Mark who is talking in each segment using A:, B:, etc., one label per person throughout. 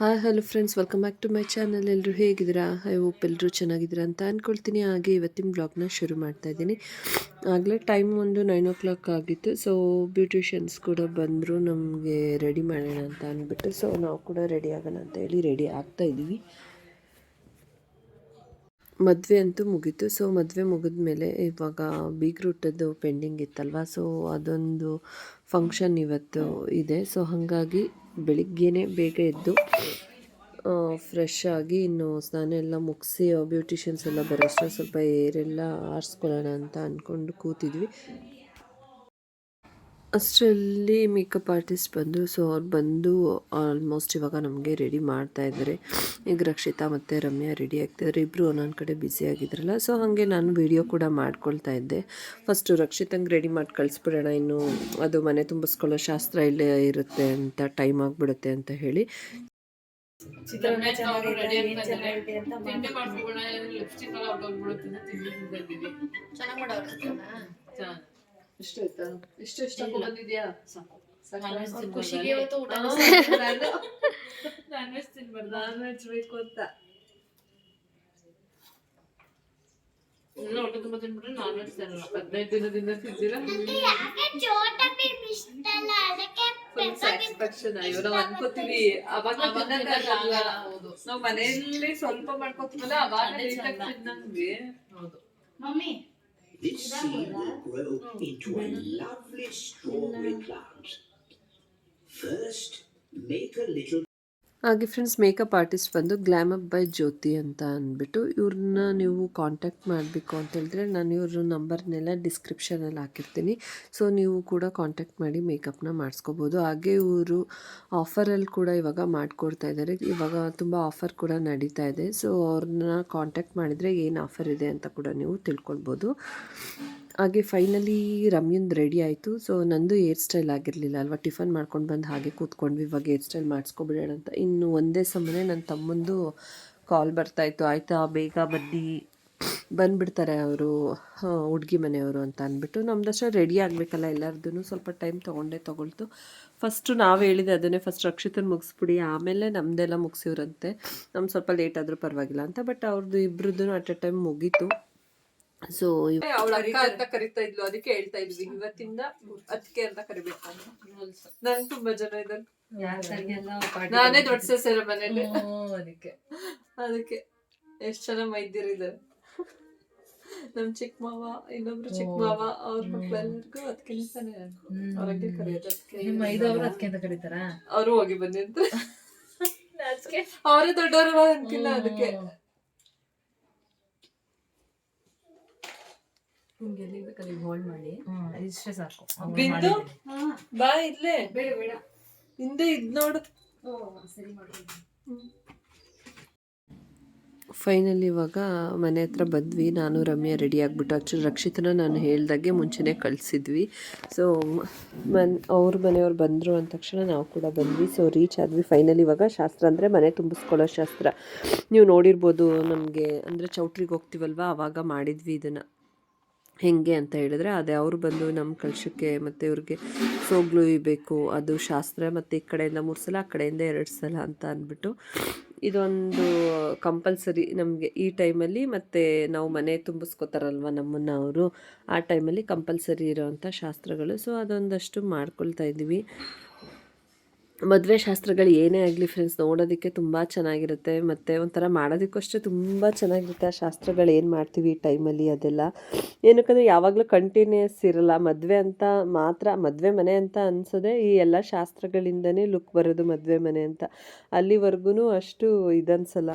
A: Hi hello friends, welcome back to my channel. ಎಲ್ಲರೂ ಹೇಗಿದ್ದೀರಾ? I hope ಎಲ್ಲರೂ ಚೆನ್ನಾಗಿದ್ದೀರಾ ಅಂತ ಅಂದ್ಕೊಳ್ತೀನಿ. ಹಾಗೆ ಇವತ್ತಿನ ಬ್ಲಾಗ್ನ ಶುರು ಮಾಡ್ತಾ ಇದ್ದೀನಿ. ಆಗಲೇ ಟೈಮ್ ಒಂದು 9 o'clock ಆಗಿತ್ತು. ಸೊ ಬ್ಯೂಟಿಷಿಯನ್ಸ್ ಕೂಡ ಬಂದರು ನಮಗೆ ರೆಡಿ ಮಾಡೋಣ ಅಂತ ಅಂದ್ಬಿಟ್ಟು. ಸೊ ನಾವು ಕೂಡ ರೆಡಿ ಆಗೋಣ ಅಂತ ಹೇಳಿ ರೆಡಿ ಆಗ್ತಾ ಇದ್ದೀವಿ. ಮದುವೆ ಅಂತೂ ಮುಗೀತು. ಸೊ ಮದುವೆ ಮುಗಿದ್ಮೇಲೆ ಇವಾಗ ಬೀಗ್ರೂಟದ್ದು ಪೆಂಡಿಂಗ್ ಇತ್ತಲ್ವ. ಸೊ ಅದೊಂದು ಫಂಕ್ಷನ್ ಇವತ್ತು ಇದೆ. ಸೊ ಹಾಗಾಗಿ ಬೆಳಿಗ್ಗೆನೇ ಬೇಗ ಎದ್ದು ಫ್ರೆಶ್ ಆಗಿ ಇನ್ನು ಸ್ನಾನ ಎಲ್ಲ ಮುಗಿಸಿ ಬ್ಯೂಟಿಷಿಯನ್ಸ್ ಎಲ್ಲ ಬರೋಷ್ಟು ಸ್ವಲ್ಪ ಏರೆಲ್ಲ ಆರಿಸ್ಕೊಳ್ಳೋಣ ಅಂತ ಅಂದ್ಕೊಂಡು ಕೂತಿದ್ವಿ. ಅಷ್ಟರಲ್ಲಿ ಮೇಕಪ್ ಆರ್ಟಿಸ್ಟ್ ಬಂದು, ಸೊ ಅವ್ರು ಬಂದು ಆಲ್ಮೋಸ್ಟ್ ಇವಾಗ ನಮಗೆ ರೆಡಿ ಮಾಡ್ತಾ ಇದ್ದಾರೆ. ಈಗ ರಕ್ಷಿತಾ ಮತ್ತು ರಮ್ಯಾ ರೆಡಿ ಆಗ್ತಿದ್ದಾರೆ. ಇಬ್ಬರು ಒಂದೊಂದು ಕಡೆ ಬ್ಯುಸಿ ಆಗಿದ್ರಲ್ಲ. ಸೊ ಹಾಗೆ ನಾನು ವಿಡಿಯೋ ಕೂಡ ಮಾಡ್ಕೊಳ್ತಾ ಇದ್ದೆ. ಫಸ್ಟು ರಕ್ಷಿತಂಗೆ ರೆಡಿ ಮಾಡಿ ಕಳಿಸ್ಬಿಡೋಣ, ಇನ್ನು ಅದು ಮನೆ ತುಂಬಿಸ್ಕೊಳ್ಳೋ ಶಾಸ್ತ್ರ ಇಲ್ಲೇ ಇರುತ್ತೆ ಅಂತ ಟೈಮ್ ಆಗಿಬಿಡುತ್ತೆ ಅಂತ ಹೇಳಿ. ಇಷ್ಟ ಬಂದಿದ್ಯಾ? ಖುಷಿಗೆ ನಾನ್ ವೆಜ್ ತಿನ್ಬಾರ್ದು, ನಾನ್ ವೆಜ್ ಬೇಕು ಅಂತ ಹೊಟ್ಟೆ ತುಂಬ ತಿನ್ಬಿಟ್ರೆ ನಾನ್ ವೆಜ್ ತಿನ್ನಲ್ಲ. 15 ದಿನದಿಂದ ತಿಂತೀರಾ? ಸ್ಯಾಟಿಸ್ಫ್ಯಾಕ್ಷನ್ ಇವಾಗ ಅನ್ಕೋತೀವಿ. ಅವಾಗ ನಾವು ಮನೆಯಲ್ಲಿ ಸ್ವಲ್ಪ ಮಾಡ್ಕೋತೀವಲ್ಲ, ಅವಾಗ ತಿನ್ನಂಗೆ. ಹೌದು mummy. This seed will grow into a lovely strawberry plant. First, make a little. ಹಾಗೆ ಫ್ರೆಂಡ್ಸ್, ಮೇಕಪ್ ಆರ್ಟಿಸ್ಟ್ ಬಂದು ಗ್ಲಾಮಪ್ ಬೈ ಜ್ಯೋತಿ ಅಂತ ಅಂದ್ಬಿಟ್ಟು, ಇವ್ರನ್ನ ನೀವು ಕಾಂಟ್ಯಾಕ್ಟ್ ಮಾಡಬೇಕು ಅಂತ ಹೇಳಿದ್ರೆ ನಾನು ಇವ್ರ ನಂಬರ್ನೆಲ್ಲ ಡಿಸ್ಕ್ರಿಪ್ಷನಲ್ಲಿ ಹಾಕಿರ್ತೀನಿ. ಸೊ ನೀವು ಕೂಡ ಕಾಂಟ್ಯಾಕ್ಟ್ ಮಾಡಿ ಮೇಕಪ್ನ ಮಾಡಿಸ್ಕೋಬೋದು. ಹಾಗೆ ಇವರು ಆಫರಲ್ಲಿ ಕೂಡ ಇವಾಗ ಮಾಡಿಕೊಡ್ತಾ ಇದ್ದಾರೆ. ಇವಾಗ ತುಂಬ ಆಫರ್ ಕೂಡ ನಡೀತಾ ಇದೆ. ಸೊ ಅವ್ರನ್ನ ಕಾಂಟ್ಯಾಕ್ಟ್ ಮಾಡಿದರೆ ಏನು ಆಫರ್ ಇದೆ ಅಂತ ಕೂಡ ನೀವು ತಿಳ್ಕೊಳ್ಬೋದು. ಹಾಗೆ ಫೈನಲಿ ರಮ್ಯಂದು ರೆಡಿ ಆಯಿತು. ಸೊ ನಂದು ಹೇರ್ ಸ್ಟೈಲ್ ಆಗಿರಲಿಲ್ಲ ಅಲ್ವಾ, ಟಿಫನ್ ಮಾಡ್ಕೊಂಡು ಬಂದು ಹಾಗೆ ಕೂತ್ಕೊಂಡ್ವಿ. ಇವಾಗ ಹೇರ್ ಸ್ಟೈಲ್ ಮಾಡಿಸ್ಕೊಬಿಡೋಣ ಅಂತ. ಇನ್ನು ಒಂದೇ ಸಮಯ ನನ್ನ ತಮ್ಮಂದು ಕಾಲ್ ಬರ್ತಾಯಿತ್ತು. ಆಯಿತಾ ಬೇಗ ಬಂದುಬಿಡ್ತಾರೆ ಅವರು, ಹುಡುಗಿ ಮನೆಯವರು ಅಂತ ಅಂದ್ಬಿಟ್ಟು. ನಮ್ದಷ್ಟೇ ರೆಡಿ ಆಗಬೇಕಲ್ಲ ಎಲ್ಲರದ್ದು, ಸ್ವಲ್ಪ ಟೈಮ್ ತೊಗೊಳ್ತು. ಫಸ್ಟು ನಾವು ಹೇಳಿದೆ ಅದನ್ನೇ, ಫಸ್ಟ್ ರಕ್ಷಿತನ ಮುಗಿಸ್ಬಿಡಿ, ಆಮೇಲೆ ನಮ್ಮದೆಲ್ಲ ಮುಗಿಸಿವ್ರಂತೆ. ನಮ್ಗೆ ಸ್ವಲ್ಪ ಲೇಟ್ ಆದರೂ ಪರವಾಗಿಲ್ಲ ಅಂತ. ಬಟ್ ಅವ್ರದ್ದು ಇಬ್ಬರದ್ದು ಅಟ್ ಎ ಟೈಮ್ ಮುಗೀತು. ಸೊ ಅವಳ ಅಕ್ಕ ಅಂತ ಕರಿತಾ ಇದ್ಲು, ಅದಕ್ಕೆ ಹೇಳ್ತಾ ಇದ್ವಿ ಇವತ್ತಿಂದ ಅದಕ್ಕೆ ಅಂತ ಕರಿಬೇಕು ಅಂತ. ನನ್ ತುಂಬಾ ಜನ ಇದ್ದಾರೆ, ನಾನೇ ದೊಡ್ಡ ಸೆಸೆರ ಮನೇಲಿ. ಅದಕ್ಕೆ ಎಷ್ಟ್ ಜನ ಮೈದಿರಿದ್ದಾರೆ. ನಮ್ ಚಿಕ್ಕ ಮಾವ, ಇನ್ನೊಬ್ರು ಚಿಕ್ಕ ಮಾವ, ಅವ್ರ ಮಕ್ಳೆಲ್ಲರಿಗೂ ಅದಕ್ಕಿಂತಾನೆ ಅವ್ರಿಗೆ ಕರೆಯೋದು. ಅದಕ್ಕೆ ಕರೀತಾರ. ಅವರು ಹೋಗಿ ಬನ್ನಿ ಅಂತ, ಅವರೇ ದೊಡ್ಡವರಲ್ಲ ಅನ್ಕಿಲ್ಲ ಅದಕ್ಕೆ. ಹೋಲ್ಡ್ ಮಾಡಿ ಇಷ್ಟೇ ಸಾಕು. ಬಿಂದು ಬಾ ಇಲ್ಲೇ, ಬೇಡ ಹಿಂದೆ ಇದ್ ನೋಡು. ಸರಿ ಮಾಡಿ. ಫೈನಲಿ ಇವಾಗ ಮನೆ ಹತ್ರ ಬಂದ್ವಿ. ನಾನು ರಮ್ಯಾ ರೆಡಿ ಆಗಿಬಿಟ್ಟು, ಆ್ಯಕ್ಚುಲಿ ರಕ್ಷಿತನ ನಾನು ಹೇಳ್ದಾಗೆ ಮುಂಚೆನೇ ಕಳಿಸಿದ್ವಿ. ಸೊ ಅವ್ರ ಮನೆಯವ್ರು ಬಂದರು ಅಂದ ತಕ್ಷಣ ನಾವು ಕೂಡ ಬಂದ್ವಿ. ಸೊ ರೀಚ್ ಆದ್ವಿ ಫೈನಲಿ. ಇವಾಗ ಶಾಸ್ತ್ರ ಅಂದರೆ ಮನೆ ತುಂಬಿಸ್ಕೊಳ್ಳೋ ಶಾಸ್ತ್ರ. ನೀವು ನೋಡಿರ್ಬೋದು, ನಮಗೆ ಅಂದರೆ ಚೌಟ್ರಿಗೆ ಹೋಗ್ತೀವಲ್ವ, ಆವಾಗ ಮಾಡಿದ್ವಿ ಇದನ್ನು. ಹೆಂಗೆ ಅಂತ ಹೇಳಿದ್ರೆ, ಅದೇ ಅವರು ಬಂದು ನಮ್ಮ ಕಳಶಕ್ಕೆ ಮತ್ತು ಇವ್ರಿಗೆ ಸೋಗ್ಲು ಇಬೇಕು, ಅದು ಶಾಸ್ತ್ರ. ಮತ್ತು ಈ ಕಡೆಯಿಂದ 3 ಸಲ, ಆ ಕಡೆಯಿಂದ 2 ಸಲ ಅಂತ ಅಂದ್ಬಿಟ್ಟು ಇದೊಂದು ಕಂಪಲ್ಸರಿ ನಮಗೆ ಈ ಟೈಮಲ್ಲಿ. ಮತ್ತು ನಾವು ಮನೆ ತುಂಬಿಸ್ಕೋತಾರಲ್ವ ನಮ್ಮನ್ನು ಅವರು, ಆ ಟೈಮಲ್ಲಿ ಕಂಪಲ್ಸರಿ ಇರೋವಂಥ ಶಾಸ್ತ್ರಗಳು. ಸೊ ಅದೊಂದಷ್ಟು ಮಾಡ್ಕೊಳ್ತಾ ಇದ್ದೀವಿ. ಮದುವೆ ಶಾಸ್ತ್ರಗಳು ಏನೇ ಆಗಲಿ ಫ್ರೆಂಡ್ಸ್, ನೋಡೋದಕ್ಕೆ ತುಂಬ ಚೆನ್ನಾಗಿರುತ್ತೆ. ಮತ್ತು ಒಂಥರ ಮಾಡೋದಕ್ಕೂ ಅಷ್ಟೇ ತುಂಬ ಚೆನ್ನಾಗಿರುತ್ತೆ. ಆ ಶಾಸ್ತ್ರಗಳು ಏನು ಮಾಡ್ತೀವಿ ಈ ಟೈಮಲ್ಲಿ ಅದೆಲ್ಲ. ಏನಕ್ಕಂದರೆ ಯಾವಾಗಲೂ ಕಂಟಿನ್ಯೂಸ್ ಇರಲ್ಲ. ಮದುವೆ ಅಂತ ಮಾತ್ರ, ಮದುವೆ ಮನೆ ಅಂತ ಅನಿಸೋದೆ ಈ ಎಲ್ಲ ಶಾಸ್ತ್ರಗಳಿಂದನೇ ಲುಕ್ ಬರೋದು ಮದುವೆ ಮನೆ ಅಂತ. ಅಲ್ಲಿವರೆಗೂ ಅಷ್ಟು ಇದನ್ಸಲ್ಲ.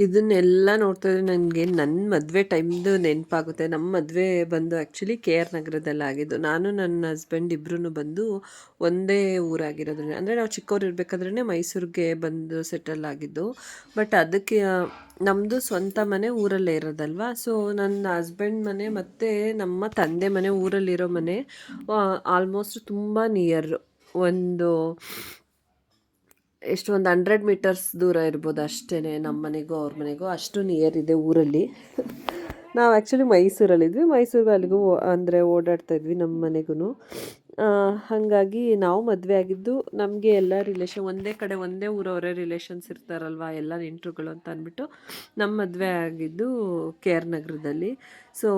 A: ಇದನ್ನೆಲ್ಲ ನೋಡ್ತಾ ಇದ್ರೆ ನನಗೆ ನನ್ನ ಮದುವೆ ಟೈಮ್ದು ನೆನಪಾಗುತ್ತೆ. ನಮ್ಮ ಮದುವೆ ಬಂದು ಆ್ಯಕ್ಚುಲಿ KR ನಗರದಲ್ಲಿ ಆಗಿದ್ದು. ನಾನು ನನ್ನ ಹಸ್ಬೆಂಡ್ ಇಬ್ಬರೂ ಬಂದು ಒಂದೇ ಊರಾಗಿರೋದ್ರಿಂದ, ಅಂದರೆ ನಾವು ಚಿಕ್ಕವ್ರು ಇರಬೇಕಾದ್ರೇ ಮೈಸೂರಿಗೆ ಬಂದು ಸೆಟಲ್ ಆಗಿದ್ದು. ಬಟ್ ಅದಕ್ಕೆ ನಮ್ಮದು ಸ್ವಂತ ಮನೆ ಊರಲ್ಲೇ ಇರೋದಲ್ವ. ಸೊ ನನ್ನ ಹಸ್ಬೆಂಡ್ ಮನೆ ಮತ್ತು ನಮ್ಮ ತಂದೆ ಮನೆ, ಊರಲ್ಲಿರೋ ಮನೆ ಆಲ್ಮೋಸ್ಟ್ ತುಂಬ ನಿಯರ್. ಒಂದು ಎಷ್ಟು, ಒಂದು 100 ಮೀಟರ್ಸ್ ದೂರ ಇರ್ಬೋದು ಅಷ್ಟೇ. ನಮ್ಮ ಮನೆಗೂ ಅವ್ರ ಮನೆಗೂ ಅಷ್ಟು ನಿಯರ್ ಇದೆ ಊರಲ್ಲಿ. ನಾವು ಆ್ಯಕ್ಚುಲಿ ಮೈಸೂರಲ್ಲಿದ್ವಿ. ಮೈಸೂರಿಗೆ ಅಲ್ಲಿಗೂ ಅಂದರೆ ಓಡಾಡ್ತಾ ಇದ್ವಿ ನಮ್ಮ ಮನೆಗೂ.
B: ಹಾಗಾಗಿ ನಾವು ಮದುವೆ ಆಗಿದ್ದು ನಮಗೆ ಎಲ್ಲ ರಿಲೇಷನ್ ಒಂದೇ ಕಡೆ ಒಂದೇ ಊರವರೇ ರಿಲೇಷನ್ಸ್ ಇರ್ತಾರಲ್ವ ಎಲ್ಲ ನೆಂಟರುಗಳು ಅಂತ ಅಂದ್ಬಿಟ್ಟು ನಮ್ಮ ಮದುವೆ ಆಗಿದ್ದು ಕೆ ಆರ್ ನಗರದಲ್ಲಿ. ಸೊ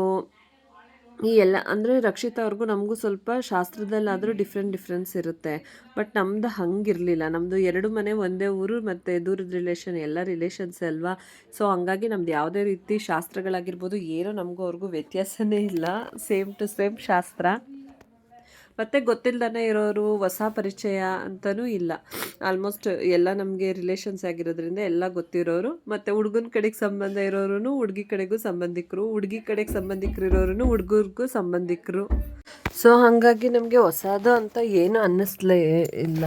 B: ಈ ಎಲ್ಲ ಅಂದರೆ ರಕ್ಷಿತಾ ಅವ್ರಿಗೂ ನಮಗೂ ಸ್ವಲ್ಪ ಶಾಸ್ತ್ರದಲ್ಲಾದರೂ ಡಿಫ್ರೆನ್ಸ್ ಇರುತ್ತೆ. ಬಟ್ ನಮ್ದು ಹಂಗಿರಲಿಲ್ಲ. ನಮ್ಮದು 2 ಮನೆ ಒಂದೇ ಊರು ಮತ್ತು ದೂರದ ರಿಲೇಷನ್ ಎಲ್ಲ ರಿಲೇಷನ್ಸೇ ಅಲ್ವಾ. ಸೊ ಹಂಗಾಗಿ ನಮ್ದು ಯಾವುದೇ ರೀತಿ ಶಾಸ್ತ್ರಗಳಾಗಿರ್ಬೋದು ಏನೋ ನಮಗೂ ಅವ್ರಿಗೂ ವ್ಯತ್ಯಾಸನೇ ಇಲ್ಲ. ಸೇಮ್ ಟು ಸೇಮ್ ಶಾಸ್ತ್ರ. ಮತ್ತು ಗೊತ್ತಿಲ್ಲದೇ ಇರೋರು ಹೊಸ ಪರಿಚಯ ಅಂತಲೂ ಇಲ್ಲ. ಆಲ್ಮೋಸ್ಟ್ ಎಲ್ಲ ನಮಗೆ ರಿಲೇಷನ್ಸ್ ಆಗಿರೋದ್ರಿಂದ ಎಲ್ಲ ಗೊತ್ತಿರೋರು. ಮತ್ತು ಹುಡುಗನ ಕಡೆಗೆ ಸಂಬಂಧ ಇರೋರು ಹುಡುಗಿ ಕಡೆಗೂ ಸಂಬಂಧಿಕರು, ಹುಡುಗಿ ಕಡೆಗೆ ಸಂಬಂಧಿಕರು ಇರೋರು ಹುಡುಗರಿಗೂ ಸಂಬಂಧಿಕರು. ಸೊ ಹಾಗಾಗಿ ನಮಗೆ ಹೊಸದು ಅಂತ ಏನು ಅನ್ನಿಸ್ಲೇ ಇಲ್ಲ.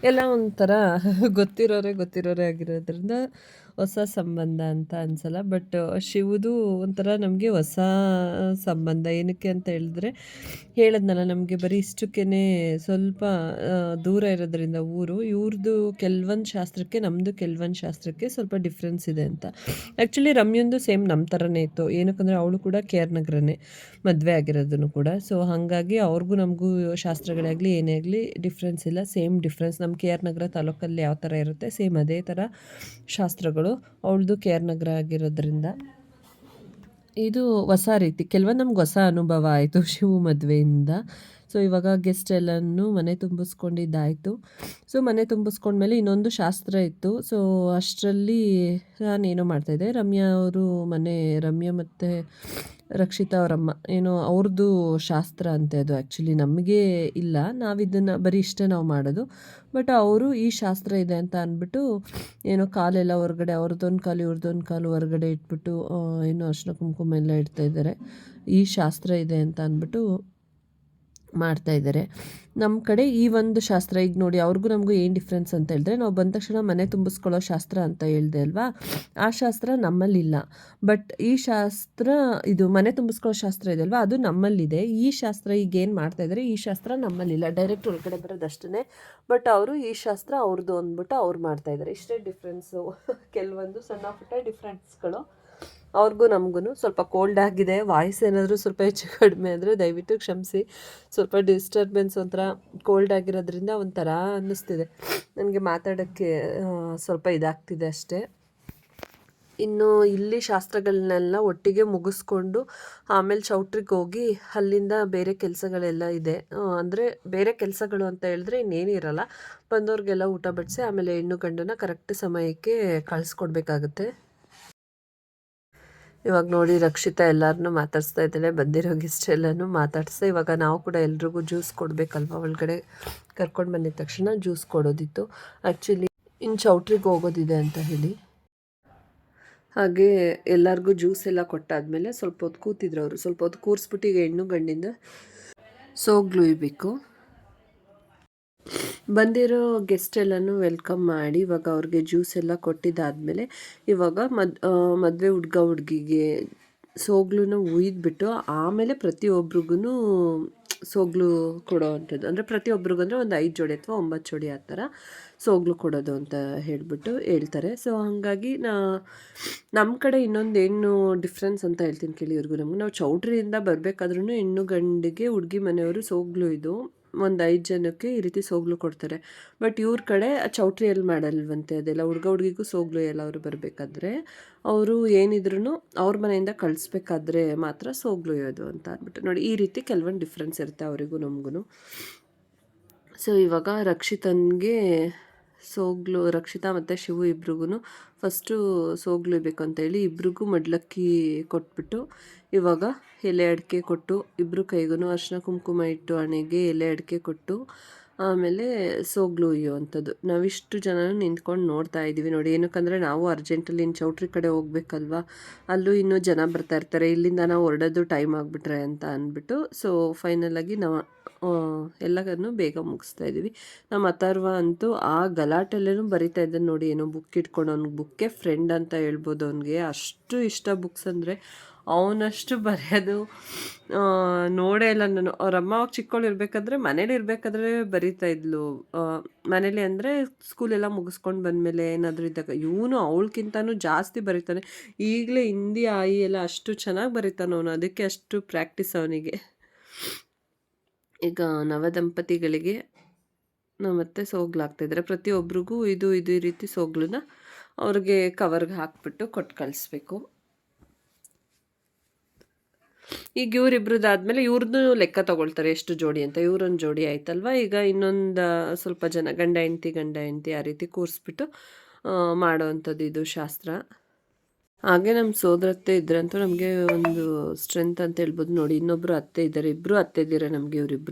B: ಎಲ್ಲ ಒಂಥರ ಗೊತ್ತಿರೋರೇ ಆಗಿರೋದ್ರಿಂದ ಹೊಸ ಸಂಬಂಧ ಅಂತ ಅನಿಸಲ್ಲ. ಬಟ್ ಶಿವದು ಒಂಥರ ನಮಗೆ ಹೊಸ ಸಂಬಂಧ. ಏನಕ್ಕೆ ಅಂತ ಹೇಳಿದ್ರೆ ಹೇಳಿದ್ನಲ್ಲ, ನಮಗೆ ಬರೀ ಇಷ್ಟಕ್ಕೇ ಸ್ವಲ್ಪ ದೂರ ಇರೋದ್ರಿಂದ ಊರು, ಇವ್ರದ್ದು ಕೆಲವೊಂದು ಶಾಸ್ತ್ರಕ್ಕೆ ನಮ್ಮದು ಕೆಲವೊಂದು ಶಾಸ್ತ್ರಕ್ಕೆ ಸ್ವಲ್ಪ ಡಿಫ್ರೆನ್ಸ್ ಇದೆ ಅಂತ. ಆ್ಯಕ್ಚುಲಿ ರಮ್ಯಂದು ಸೇಮ್ ನಮ್ಮ ಥರನೇ ಇತ್ತು. ಏನಕ್ಕಂದರೆ ಅವಳು ಕೂಡ ಕೆ ಆರ್ ನಗರನೇ ಮದುವೆ ಆಗಿರೋದನ್ನು ಕೂಡ. ಸೊ ಹಾಗಾಗಿ ಅವ್ರಿಗೂ ನಮಗೂ ಶಾಸ್ತ್ರಗಳಾಗಲಿ ಏನೇ ಆಗಲಿ ಡಿಫ್ರೆನ್ಸ್ ಇಲ್ಲ. ಸೇಮ್ ಡಿಫ್ರೆನ್ಸ್ ನಮ್ಮ ಕೆ ಆರ್ ನಗರ ತಾಲೂಕಲ್ಲಿ ಯಾವ ಥರ ಇರುತ್ತೆ ಸೇಮ್ ಅದೇ ಥರ ಶಾಸ್ತ್ರಗಳು. ಅವಳದು ಕೆ ಆರ್ ನಗರ ಆಗಿರೋದ್ರಿಂದ ಇದು ಹೊಸ ರೀತಿ. ಕೆಲವೊಂದು ನಮ್ಗೆ ಹೊಸ ಅನುಭವ ಆಯಿತು ಶಿವ ಮದುವೆಯಿಂದ. ಸೊ ಇವಾಗ ಗೆಸ್ಟ್ ಎಲ್ಲನೂ ಮನೆ ತುಂಬಿಸ್ಕೊಂಡಿದ್ದಾಯಿತು. ಸೊ ಮನೆ ತುಂಬಿಸ್ಕೊಂಡ್ಮೇಲೆ ಇನ್ನೊಂದು ಶಾಸ್ತ್ರ ಇತ್ತು. ಸೊ ಅಷ್ಟರಲ್ಲಿ ನಾನೇನೋ ಮಾಡ್ತಾಯಿದ್ದೆ. ರಮ್ಯಾ ಮತ್ತು ರಕ್ಷಿತಾ ಅವರಮ್ಮ ಏನೋ ಅವ್ರದ್ದು ಶಾಸ್ತ್ರ ಅಂತೆ ಅದು. ಆ್ಯಕ್ಚುಲಿ ನಮಗೆ ಇಲ್ಲ, ನಾವಿದನ್ನು ಬರೀ ಇಷ್ಟೇ ನಾವು ಮಾಡೋದು. ಬಟ್ ಅವರು ಈ ಶಾಸ್ತ್ರ ಇದೆ ಅಂತ ಅಂದ್ಬಿಟ್ಟು ಏನೋ ಕಾಲೆಲ್ಲ ಹೊರಗಡೆ, ಅವ್ರದ್ದೊಂದು ಕಾಲು ಇವ್ರದ್ದೊಂದು ಕಾಲು ಹೊರಗಡೆ ಇಟ್ಬಿಟ್ಟು ಏನೋ ಅರಿಶಿನ ಕುಂಕುಮ ಎಲ್ಲ ಇಡ್ತಾಯಿದ್ದಾರೆ. ಈ ಶಾಸ್ತ್ರ ಇದೆ ಅಂತ ಅಂದ್ಬಿಟ್ಟು ಮಾಡ್ತಾಯಿದ್ದಾರೆ. ನಮ್ಮ ಕಡೆ ಈ ಒಂದು ಶಾಸ್ತ್ರ ಈಗ ನೋಡಿ, ಅವ್ರಿಗೂ ನಮಗೂ ಏನು ಡಿಫ್ರೆನ್ಸ್ ಅಂತ ಹೇಳಿದ್ರೆ, ನಾವು ಬಂದ ತಕ್ಷಣ ಮನೆ ತುಂಬಿಸ್ಕೊಳ್ಳೋ ಶಾಸ್ತ್ರ ಅಂತ ಹೇಳಿದೆ ಅಲ್ವಾ, ಆ ಶಾಸ್ತ್ರ ನಮ್ಮಲ್ಲಿಲ್ಲ. ಬಟ್ ಈ ಶಾಸ್ತ್ರ, ಇದು ಮನೆ ತುಂಬಿಸ್ಕೊಳ್ಳೋ ಶಾಸ್ತ್ರ ಇದೆ ಅಲ್ವಾ, ಅದು ನಮ್ಮಲ್ಲಿದೆ. ಈ ಶಾಸ್ತ್ರ ಈಗೇನು ಮಾಡ್ತಾಯಿದ್ದಾರೆ, ಈ ಶಾಸ್ತ್ರ ನಮ್ಮಲ್ಲಿಲ್ಲ. ಡೈರೆಕ್ಟ್ ಒಳಗಡೆ ಬರೋದಷ್ಟೇ. ಬಟ್ ಅವರು ಈ ಶಾಸ್ತ್ರ ಅವ್ರದ್ದು ಅಂದ್ಬಿಟ್ಟು ಅವ್ರು ಮಾಡ್ತಾಯಿದ್ದಾರೆ. ಇಷ್ಟೇ ಡಿಫ್ರೆನ್ಸು. ಕೆಲವೊಂದು ಸಣ್ಣ ಪುಟ್ಟ ಡಿಫ್ರೆನ್ಸ್ಗಳು. ಅವ್ರಿಗೂ ನಮಗೂ ಸ್ವಲ್ಪ ಕೋಲ್ಡ್ ಆಗಿದೆ. ವಾಯ್ಸ್ ಏನಾದರೂ ಸ್ವಲ್ಪ ಹೆಚ್ಚು ಕಡಿಮೆ ಆದರೆ ದಯವಿಟ್ಟು ಕ್ಷಮಿಸಿ. ಸ್ವಲ್ಪ ಡಿಸ್ಟರ್ಬೆನ್ಸ್, ಒಂಥರ ಕೋಲ್ಡ್ ಆಗಿರೋದ್ರಿಂದ ಒಂಥರ ಅನ್ನಿಸ್ತಿದೆ ನನಗೆ ಮಾತಾಡೋಕ್ಕೆ, ಸ್ವಲ್ಪ ಇದಾಗ್ತಿದೆ ಅಷ್ಟೇ. ಇನ್ನು ಇಲ್ಲಿ ಶಾಸ್ತ್ರಗಳನ್ನೆಲ್ಲ ಒಟ್ಟಿಗೆ ಮುಗಿಸ್ಕೊಂಡು ಆಮೇಲೆ ಚೌಟ್ರಿಗೆ ಹೋಗಿ ಅಲ್ಲಿಂದ ಬೇರೆ ಕೆಲಸಗಳೆಲ್ಲ ಇದೆ. ಅಂದರೆ ಬೇರೆ ಕೆಲಸಗಳು ಅಂತ ಹೇಳಿದ್ರೆ ಇನ್ನೇನು ಇರಲ್ಲ. ಬಂದವ್ರಿಗೆಲ್ಲ ಊಟ ಬಡಿಸಿ ಆಮೇಲೆ ಹೆಣ್ಣು ಗಂಡನ ಕರೆಕ್ಟ್ ಸಮಯಕ್ಕೆ ಕಳಿಸ್ಕೊಡ್ಬೇಕಾಗುತ್ತೆ. ಇವಾಗ ನೋಡಿ ರಕ್ಷಿತಾ ಎಲ್ಲರನ್ನೂ ಮಾತಾಡಿಸ್ತಾ ಇದ್ದಾಳೆ. ಬಂದಿರೋ ಗೆಸ್ಟ್ ಎಲ್ಲನೂ ಮಾತಾಡಿಸ್ತಾ, ಇವಾಗ ನಾವು ಕೂಡ ಎಲ್ರಿಗೂ ಜ್ಯೂಸ್ ಕೊಡಬೇಕಲ್ವ. ಒಳಗಡೆ ಕರ್ಕೊಂಡು ಬಂದಿದ ತಕ್ಷಣ ಜ್ಯೂಸ್ ಕೊಡೋದಿತ್ತು. ಆ್ಯಕ್ಚುಲಿ ಇನ್ನು ಚೌಟ್ರಿಗೆ ಹೋಗೋದಿದೆ ಅಂತ ಹೇಳಿ, ಹಾಗೆ ಎಲ್ಲರಿಗೂ ಜ್ಯೂಸ್ ಎಲ್ಲ ಕೊಟ್ಟಾದಮೇಲೆ ಸ್ವಲ್ಪ ಹೊತ್ತು ಕೂತಿದ್ರು ಅವರು. ಸ್ವಲ್ಪ ಹೊತ್ತು ಕೂರಿಸ್ಬಿಟ್ಟು ಈಗ ಹೆಣ್ಣು ಗಂಡಿಂದ ಸೋಗ್ಲುಯ್ಬೇಕು. ಬಂದಿರೋ ಗೆಸ್ಟ್ ಎಲ್ಲನೂ ವೆಲ್ಕಮ್ ಮಾಡಿ ಇವಾಗ ಅವ್ರಿಗೆ ಜ್ಯೂಸ್ ಎಲ್ಲ ಕೊಟ್ಟಿದ್ದಾದಮೇಲೆ ಇವಾಗ ಮದುವೆ ಹುಡುಗಿಗೆ ಸೋಗ್ಲನ್ನ ಉಯ್ದುಬಿಟ್ಟು ಆಮೇಲೆ ಪ್ರತಿಯೊಬ್ರಿಗೂ ಸೋಗ್ಲು ಕೊಡೋ ಅಂಥದ್ದು. ಅಂದರೆ ಪ್ರತಿಯೊಬ್ರಿಗೂ ಅಂದರೆ ಒಂದು 5 ಜೋಡಿ ಅಥವಾ 9 ಜೋಡಿ ಆ ಥರ ಸೋಗ್ಲು ಕೊಡೋದು ಅಂತ ಹೇಳಿಬಿಟ್ಟು ಹೇಳ್ತಾರೆ. ಸೊ ಹಾಗಾಗಿ ನಮ್ಮ ಕಡೆ ಇನ್ನೊಂದು ಏನು ಡಿಫ್ರೆನ್ಸ್ ಅಂತ ಹೇಳ್ತೀನಿ ಕೇಳಿ ಇವ್ರಿಗೂ ನಮಗೂ. ನಾವು ಚೌಟ್ರಿಯಿಂದ ಬರಬೇಕಾದ್ರೂ ಹೆಣ್ಣು ಗಂಡಿಗೆ ಹುಡುಗಿ ಮನೆಯವರು ಸೋಗ್ಲು ಇದು ಒಂದು 5 ಜನಕ್ಕೆ ಈ ರೀತಿ ಸೋಗ್ಲು ಕೊಡ್ತಾರೆ. ಬಟ್ ಇವ್ರ ಕಡೆ ಚೌಟ್ರಿಯಲ್ಲಿ ಮಾಡಲ್ವಂತೆ ಅದೆಲ್ಲ. ಹುಡುಗಿಗೂ ಸೋಗ್ಲು ಎಲ್ಲ ಅವರು ಬರಬೇಕಾದ್ರೆ ಅವರು ಏನಿದ್ರು ಅವ್ರ ಮನೆಯಿಂದ ಕಳಿಸ್ಬೇಕಾದ್ರೆ ಮಾತ್ರ ಸೋಗ್ಲು ಇರೋದು ಅಂತ ಅಂದ್ಬಿಟ್ಟು ನೋಡಿ, ಈ ರೀತಿ ಕೆಲವೊಂದು ಡಿಫ್ರೆನ್ಸ್ ಇರುತ್ತೆ ಅವರಿಗೂ ನಮಗೂ. ಸೊ ಇವಾಗ ರಕ್ಷಿತನಿಗೆ ರಕ್ಷಿತಾ ಮತ್ತು ಶಿವು ಇಬ್ರಿಗೂ ಫಸ್ಟು ಸೋಗ್ಲು ಇರಬೇಕು ಅಂತೇಳಿ ಇಬ್ರಿಗೂ ಮಡ್ಲಕ್ಕಿ ಕೊಟ್ಬಿಟ್ಟು ಇವಾಗ ಎಲೆ ಅಡಿಕೆ ಕೊಟ್ಟು ಇಬ್ಬರು ಕೈಗೂ ಅರಿಶಿನ ಕುಂಕುಮ ಇಟ್ಟು ಹಣೆಗೆ ಎಲೆ ಅಡಿಕೆ ಕೊಟ್ಟು ಆಮೇಲೆ ಸೋಗ್ಲು ಒಯ್ಯುವಂಥದ್ದು. ನಾವಿಷ್ಟು ಜನನೂ ನಿಂತ್ಕೊಂಡು ನೋಡ್ತಾ ಇದ್ದೀವಿ ನೋಡಿ. ಏನಕ್ಕಂದರೆ ನಾವು ಅರ್ಜೆಂಟಲ್ಲಿ ಇನ್ನು ಚೌಟ್ರಿ ಕಡೆ ಹೋಗ್ಬೇಕಲ್ವ, ಅಲ್ಲೂ ಇನ್ನೂ ಜನ ಬರ್ತಾ ಇರ್ತಾರೆ. ಇಲ್ಲಿಂದ ನಾವು ಹೊರಡೋದು ಟೈಮ್ ಆಗಿಬಿಟ್ರೆ ಅಂತ ಅಂದ್ಬಿಟ್ಟು ಸೊ ಫೈನಲಾಗಿ ನಾವು ಎಲ್ಲನೂ ಬೇಗ ಮುಗಿಸ್ತಾ ಇದ್ದೀವಿ. ನಮ್ಮ ಅಥರ್ವ ಅಂತೂ ಆ ಗಲಾಟೆಲ್ಲೂ ಬರಿತಾ ಇದ್ದಾನೆ ನೋಡಿ. ಏನೋ ಬುಕ್ ಇಟ್ಕೊಂಡು, ಅವ್ನಿಗೆ ಬುಕ್ಕೇ ಫ್ರೆಂಡ್ ಅಂತ ಹೇಳ್ಬೋದು. ಅವನಿಗೆ ಅಷ್ಟು ಇಷ್ಟ ಬುಕ್ಸ್ ಅಂದರೆ. ಅವನಷ್ಟು ಬರೆಯೋದು ನೋಡೇ ಇಲ್ಲ ನಾನು. ಅವರಮ್ಮ ಅವಾಗ ಚಿಕ್ಕವಳು ಇರಬೇಕಾದ್ರೆ ಮನೇಲಿ ಇರಬೇಕಾದ್ರೆ ಬರಿತಾ ಇದ್ಲು. ಮನೇಲಿ ಅಂದರೆ ಸ್ಕೂಲೆಲ್ಲ ಮುಗಿಸ್ಕೊಂಡು ಬಂದಮೇಲೆ ಏನಾದರೂ ಇದ್ದಾಗ. ಇವನು ಅವಳಕ್ಕಿಂತನೂ ಜಾಸ್ತಿ ಬರೀತಾನೆ. ಈಗಲೇ ಹಿಂದಿ ಆಯಿ ಎಲ್ಲ ಅಷ್ಟು ಚೆನ್ನಾಗಿ ಬರೀತಾನೆ ಅವನು. ಅದಕ್ಕೆ ಅಷ್ಟು ಪ್ರಾಕ್ಟೀಸ್ ಅವನಿಗೆ. ಈಗ ನವದಂಪತಿಗಳಿಗೆ ಮತ್ತೆ ಸೋಗ್ಲಾಗ್ತಿದ್ದಾರೆ. ಪ್ರತಿಯೊಬ್ಬರಿಗೂ ಇದು ಈ ರೀತಿ ಸೋಗ್ಲನ್ನ ಅವ್ರಿಗೆ ಕವರ್ಗೆ ಹಾಕ್ಬಿಟ್ಟು ಕೊಟ್ಟು ಕಳಿಸ್ಬೇಕು. ಈಗ ಇವರಿಬ್ರದ್ದಾದ್ಮೇಲೆ ಇವ್ರದ್ದು ಲೆಕ್ಕ ತಗೊಳ್ತಾರೆ ಎಷ್ಟು ಜೋಡಿ ಅಂತ. ಇವ್ರೊಂದು ಜೋಡಿ ಆಯ್ತಲ್ವಾ. ಈಗ ಇನ್ನೊಂದು ಸ್ವಲ್ಪ ಜನ ಗಂಡ ಹೆಂಡ್ತಿ ಆ ರೀತಿ ಕೂರಿಸ್ಬಿಟ್ಟು ಮಾಡೋವಂಥದ್ದು ಇದು ಶಾಸ್ತ್ರ. ಹಾಗೆ ನಮ್ಮ ಸೋದರತ್ತೆ ಇದ್ರಂತೂ ನಮಗೆ ಒಂದು ಸ್ಟ್ರೆಂತ್ ಅಂತ ಹೇಳ್ಬೋದು. ನೋಡಿ, ಇನ್ನೊಬ್ಬರು ಅತ್ತೆ ಇದ್ದಾರೆ, ಇಬ್ಬರು ಅತ್ತೆದಿರ ನಮಗೆ